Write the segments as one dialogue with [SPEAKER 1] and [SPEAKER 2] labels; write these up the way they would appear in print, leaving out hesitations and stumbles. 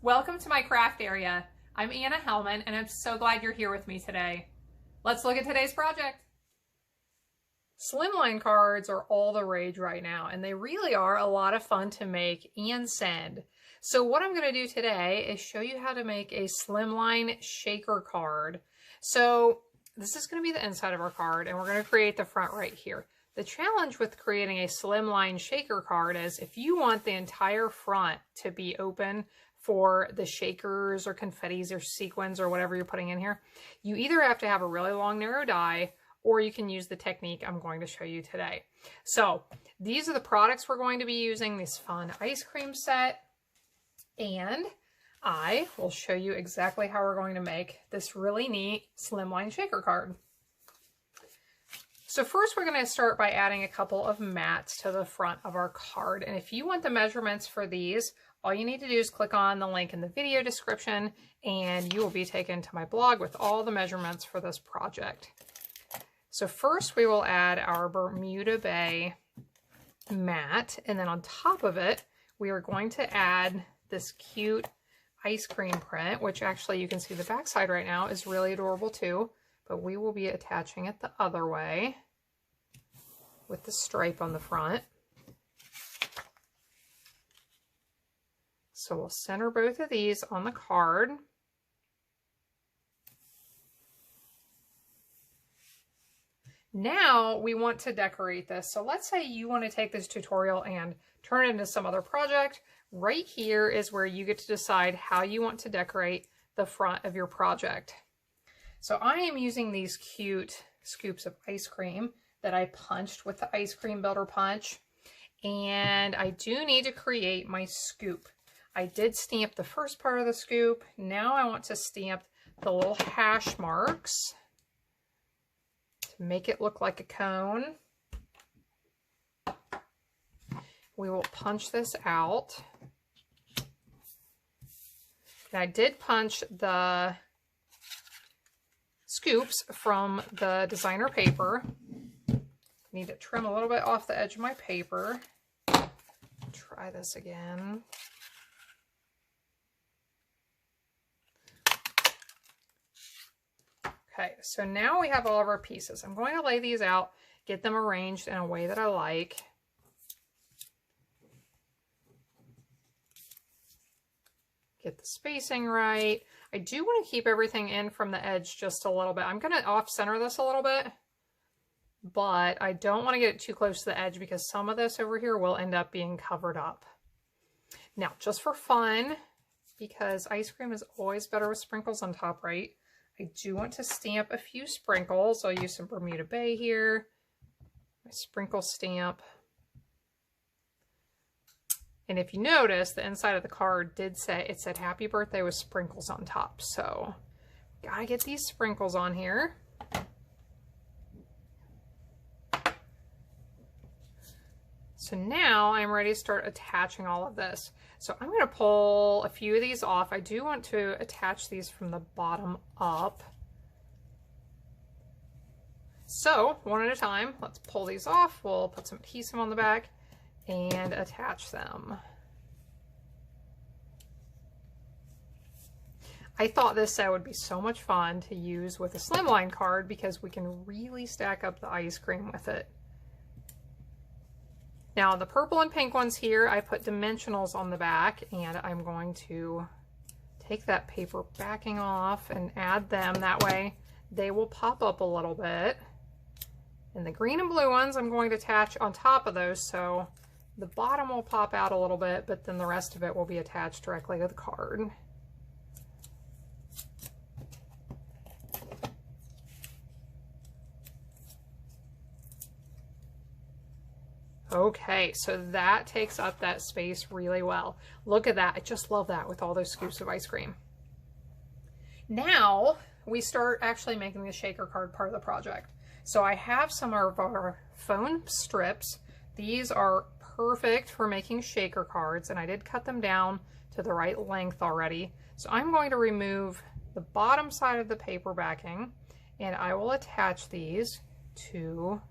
[SPEAKER 1] Welcome to my craft area. I'm Anna Hellman and I'm so glad you're here with me today. Let's look at today's project. Slimline cards are all the rage right now and they really are a lot of fun to make and send. So what I'm going to do today is show you how to make a Slimline shaker card. So this is going to be the inside of our card and we're going to create the front right here. The challenge with creating a Slimline shaker card is if you want the entire front to be open for the shakers or confettis or sequins or whatever you're putting in here, you either have to have a really long narrow die or you can use the technique I'm going to show you today. So these are the products we're going to be using, this fun ice cream set, and I will show you exactly how we're going to make this really neat Slimline shaker card. So first we're going to start by adding a couple of mats to the front of our card, and if you want the measurements for these, all you need to do is click on the link in the video description and you will be taken to my blog with all the measurements for this project. So first we will add our Bermuda Bay mat, and then on top of it we are going to add this cute ice cream print, which actually you can see the back side right now is really adorable too, but we will be attaching it the other way with the stripe on the front. So we'll center both of these on the card. Now we want to decorate this. So let's say you want to take this tutorial and turn it into some other project. Right here is where you get to decide how you want to decorate the front of your project. So I am using these cute scoops of ice cream that I punched with the ice cream builder punch. And I do need to create my scoop. I did stamp the first part of the scoop. Now I want to stamp the little hash marks to make it look like a cone. We will punch this out. And I did punch the scoops from the designer paper. Need to trim a little bit off the edge of my paper. Try this again. Okay, so now we have all of our pieces. I'm going to lay these out, get them arranged in a way that I like. Get the spacing right. I do want to keep everything in from the edge just a little bit. I'm going to off-center this a little bit, but I don't want to get it too close to the edge because some of this over here will end up being covered up. Now, just for fun, because ice cream is always better with sprinkles on top, right? I do want to stamp a few sprinkles. I'll use some Bermuda Bay here, my sprinkle stamp. And if you notice, the inside of the card did say, it said happy birthday with sprinkles on top. So gotta get these sprinkles on here. So now I'm ready to start attaching all of this. So I'm going to pull a few of these off. I do want to attach these from the bottom up. So one at a time, let's pull these off. We'll put some adhesive on the back and attach them. I thought this set would be so much fun to use with a Slimline card because we can really stack up the ice cream with it. Now the purple and pink ones here, I put dimensionals on the back, and I'm going to take that paper backing off and add them. That way they will pop up a little bit. And the green and blue ones I'm going to attach on top of those, so the bottom will pop out a little bit, but then the rest of it will be attached directly to the card. Okay, so that takes up that space really well. Look at that. I just love that with all those scoops of ice cream. Now we start actually making the shaker card part of the project. So I have some of our foam strips. These are perfect for making shaker cards, and I did cut them down to the right length already. So I'm going to remove the bottom side of the paper backing, and I will attach these to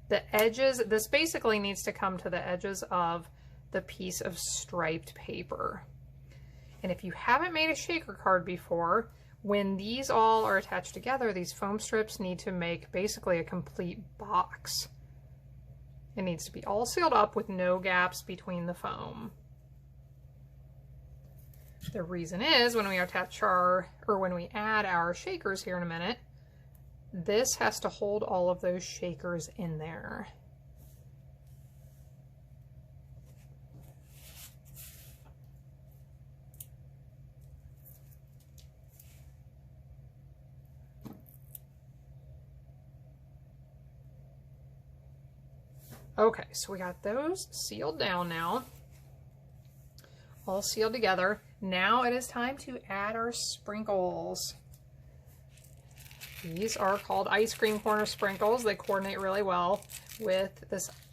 [SPEAKER 1] the edges. This basically needs to come to the edges of the piece of striped paper. And if you haven't made a shaker card before, when these all are attached together, these foam strips need to make basically a complete box. It needs to be all sealed up with no gaps between the foam. The reason is when we attach when we add our shakers here in a minute, this has to hold all of those shakers in there. Okay, so we got those sealed down now, all sealed together. Now it is time to add our sprinkles. These are called ice cream corner sprinkles. They coordinate really well with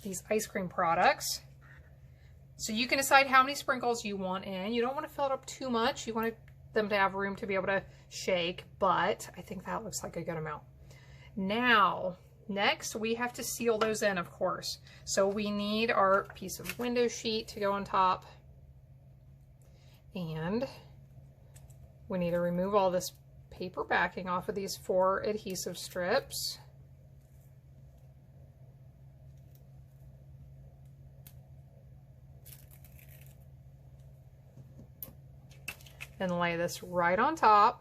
[SPEAKER 1] these ice cream products. So you can decide how many sprinkles you want in. You don't want to fill it up too much. You want them to have room to be able to shake, but I think that looks like a good amount. Now, next, we have to seal those in, of course. So we need our piece of window sheet to go on top. And we need to remove all this paper backing off of these 4 adhesive strips. And lay this right on top.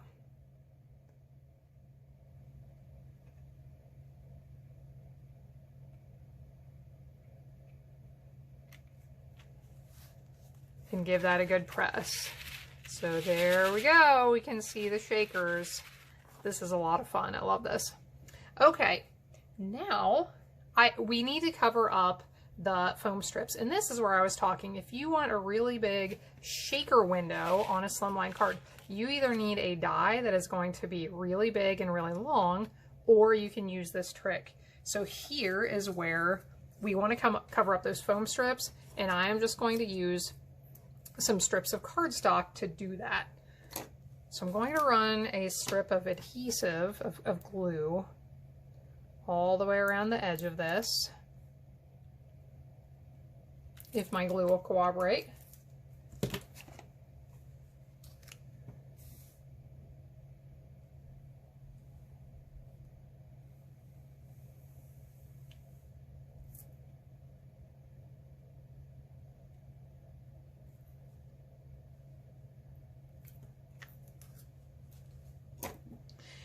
[SPEAKER 1] And give that a good press. So there we go. We can see the shakers. This is a lot of fun. I love this. Okay, now we need to cover up the foam strips. And this is where I was talking. If you want a really big shaker window on a Slimline card, you either need a die that is going to be really big and really long, or you can use this trick. So here is where we want to cover up those foam strips, and I am just going to use some strips of cardstock to do that. So I'm going to run a strip of adhesive, of glue, all the way around the edge of this, if my glue will cooperate.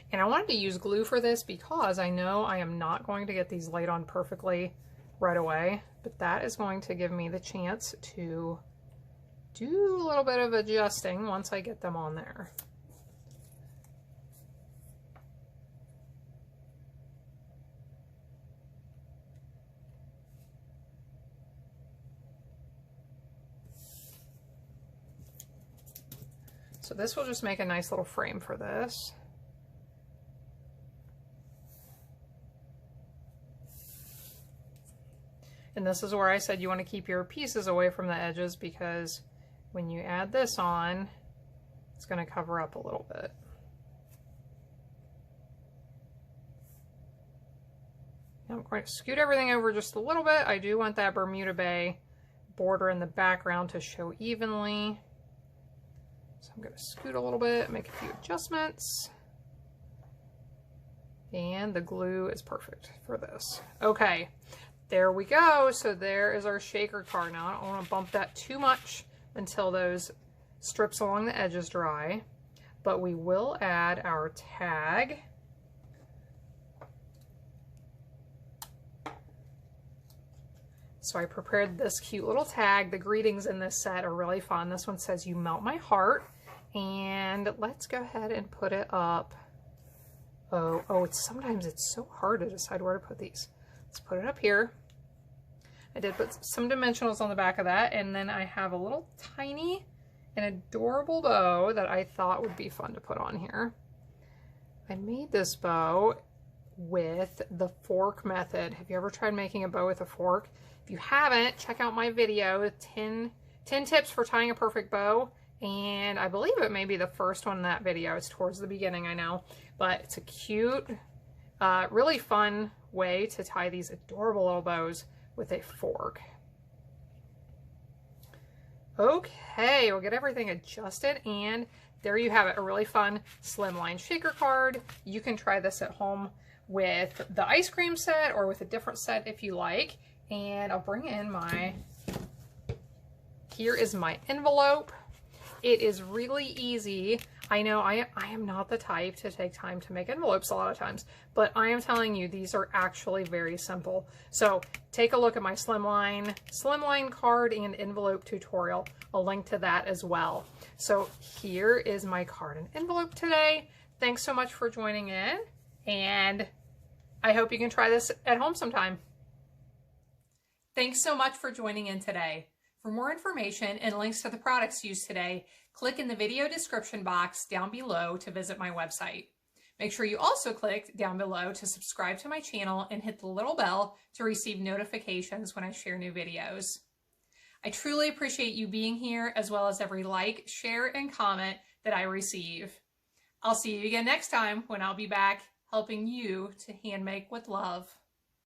[SPEAKER 1] And I wanted to use glue for this because I know I am not going to get these laid on perfectly right away, but that is going to give me the chance to do a little bit of adjusting once I get them on there. So this will just make a nice little frame for this. And this is where I said you want to keep your pieces away from the edges, because when you add this on, it's going to cover up a little bit. Now I'm going to scoot everything over just a little bit. I do want that Bermuda Bay border in the background to show evenly. So I'm going to scoot a little bit, make a few adjustments. And the glue is perfect for this. Okay. There we go. So there is our shaker card. Now I don't want to bump that too much until those strips along the edges dry, but we will add our tag. So I prepared this cute little tag. The greetings in this set are really fun. This one says, "You melt my heart." And let's go ahead and put it up. Sometimes it's so hard to decide where to put these. Let's put it up here. I did put some dimensionals on the back of that, and then I have a little tiny and adorable bow that I thought would be fun to put on here. I made this bow with the fork method. Have you ever tried making a bow with a fork? If you haven't, check out my video, 10 tips for tying a perfect bow. And I believe it may be the first one in that video. It's towards the beginning, I know. But it's a cute, really fun way to tie these adorable little bows with a fork. Okay, we'll get everything adjusted, and there you have it, a really fun Slimline shaker card. You can try this at home with the ice cream set or with a different set if you like. And I'll bring in here is my envelope. It is really easy. I know I am not the type to take time to make envelopes a lot of times, but I am telling you, these are actually very simple. So take a look at my Slimline card and envelope tutorial. I'll link to that as well. So here is my card and envelope today. Thanks so much for joining in, and I hope you can try this at home sometime. Thanks so much for joining in today. For more information and links to the products used today, click in the video description box down below to visit my website. Make sure you also click down below to subscribe to my channel and hit the little bell to receive notifications when I share new videos. I truly appreciate you being here, as well as every like, share, and comment that I receive. I'll see you again next time when I'll be back helping you to hand make with love.